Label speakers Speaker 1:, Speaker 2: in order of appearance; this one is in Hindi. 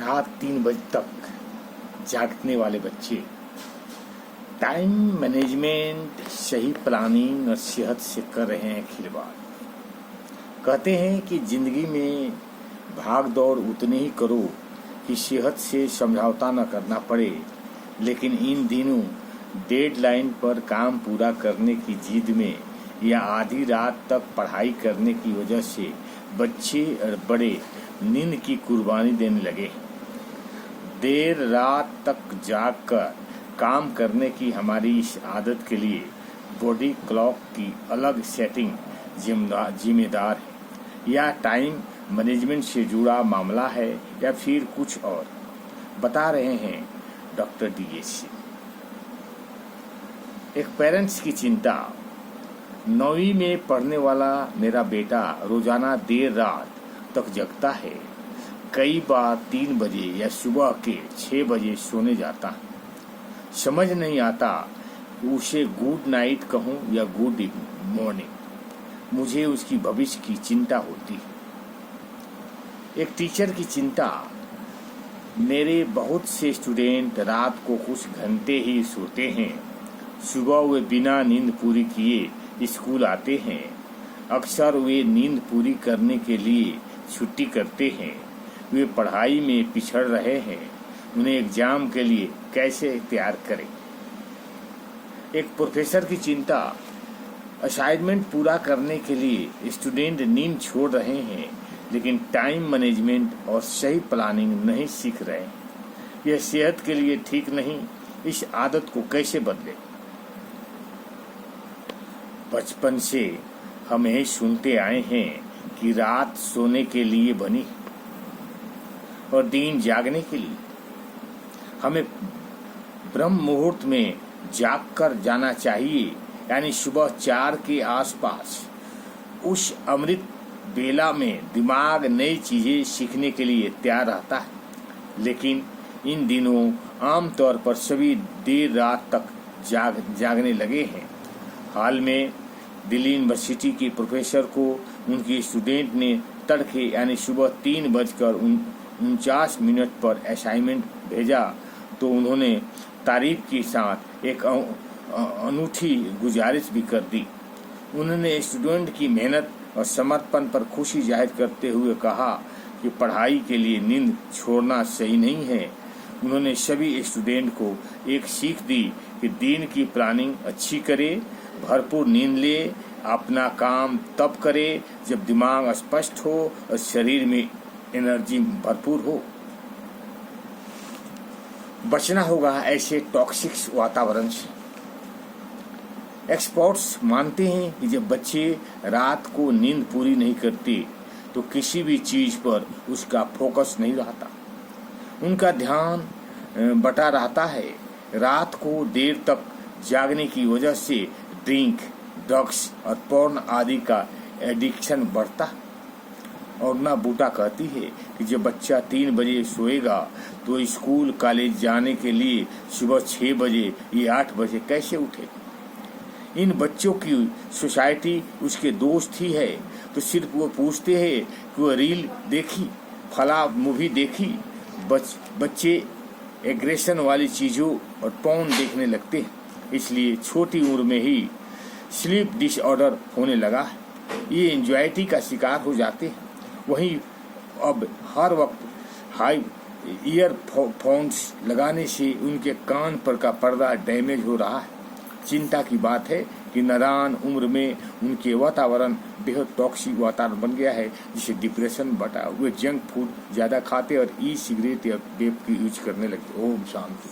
Speaker 1: रात 3 बजे तक जागने वाले बच्चे टाइम मैनेजमेंट, सही प्लानिंग और सेहत से कर रहे हैं खिलवाड़। कहते हैं कि जिंदगी में भाग दौड़ उतनी ही करो कि सेहत से समझौता न करना पड़े, लेकिन इन दिनों डेडलाइन पर काम पूरा करने की जिद में या आधी रात तक पढ़ाई करने की वजह से बच्चे और बड़े नींद की कुर्बानी देने लगे। देर रात तक जागकर काम करने की हमारी इस आदत के लिए बॉडी क्लॉक की अलग सेटिंग जिम्मेदार है, या टाइम मैनेजमेंट से जुड़ा मामला है या फिर कुछ और, बता रहे हैं डॉक्टर DH। एक पेरेंट्स की चिंता। 9वीं में पढ़ने वाला मेरा बेटा रोजाना देर रात तक जगता है। कई बार 3 बजे या सुबह के 6 बजे सोने जाता है। समझ नहीं आता उसे गुड नाइट कहूं या गुड मॉर्निंग। मुझे उसकी भविष्य की चिंता होती है। एक टीचर की चिंता। मेरे बहुत से स्टूडेंट रात को कुछ घंटे ही सोते हैं। सुबह वे बिना नींद पूरी किए स्कूल आते हैं। अक्सर वे नींद पूरी करने के लिए छुट्टी करते हैं। वे पढ़ाई में पिछड़ रहे हैं। उन्हें एग्जाम के लिए कैसे तैयार करें। एक प्रोफेसर की चिंता। असाइनमेंट पूरा करने के लिए स्टूडेंट नींद छोड़ रहे हैं, लेकिन टाइम मैनेजमेंट और सही प्लानिंग नहीं सीख रहे। यह सेहत के लिए ठीक नहीं। इस आदत को कैसे बदले। बचपन से हम यही सुनते आए हैं कि रात सोने के लिए बनी और दिन जागने के लिए। हमें ब्रह्म मुहूर्त में जाग कर जाना चाहिए, यानी सुबह 4 के आसपास। उस अमृत बेला में दिमाग नई चीजें सीखने के लिए तैयार रहता है, लेकिन इन दिनों आमतौर पर सभी देर रात तक जागने लगे हैं। हाल में दिल्ली यूनिवर्सिटी के प्रोफेसर को उनके स्टूडेंट ने तड़के यानी सुबह 3:49 पर असाइनमेंट भेजा तो उन्होंने तारीफ के साथ एक अनूठी गुजारिश भी कर दी। उन्होंने स्टूडेंट की मेहनत और समर्पण पर खुशी जाहिर करते हुए कहा कि पढ़ाई के लिए नींद छोड़ना सही नहीं है। उन्होंने सभी स्टूडेंट को एक सीख दी कि दिन की प्लानिंग अच्छी करे, भरपूर नींद ले, अपना काम तब करे जब दिमाग स्पष्ट हो और शरीर में एनर्जी भरपूर हो। बचना होगा ऐसे टॉक्सिक वातावरण से। एक्सपर्ट्स मानते हैं कि जब बच्चे रात को नींद पूरी नहीं करते तो किसी भी चीज पर उसका फोकस नहीं रहता। उनका ध्यान बटा रहता है। रात को देर तक जागने की वजह से ड्रिंक, ड्रग्स और पोर्न आदि का एडिक्शन बढ़ता। और ना बूटा कहती है कि जब बच्चा 3 बजे सोएगा तो स्कूल कॉलेज जाने के लिए सुबह 6 बजे या 8 बजे कैसे उठे। इन बच्चों की सोसाइटी उसके दोस्त ही है, तो सिर्फ वो पूछते हैं कि वो रील देखी, फला मूवी देखी। बच्चे एग्रेशन वाली चीजों और पॉर्न देखने लगते हैं, इसलिए छोटी उम्र में ही स्लीप डिसऑर्डर होने लगा है। ये एंजाइटी का शिकार हो जाते हैं। वहीं अब हर वक्त हाई ईयरफोन्स लगाने से उनके कान पर का पर्दा डैमेज हो रहा है। चिंता की बात है कि नादान उम्र में उनके वातावरण बेहद टॉक्सिक वातावरण बन गया है, जिसे डिप्रेशन बढ़ा। वे जंक फूड ज्यादा खाते और ई सिगरेट या वेप की यूज करने लगे। ओम शांति।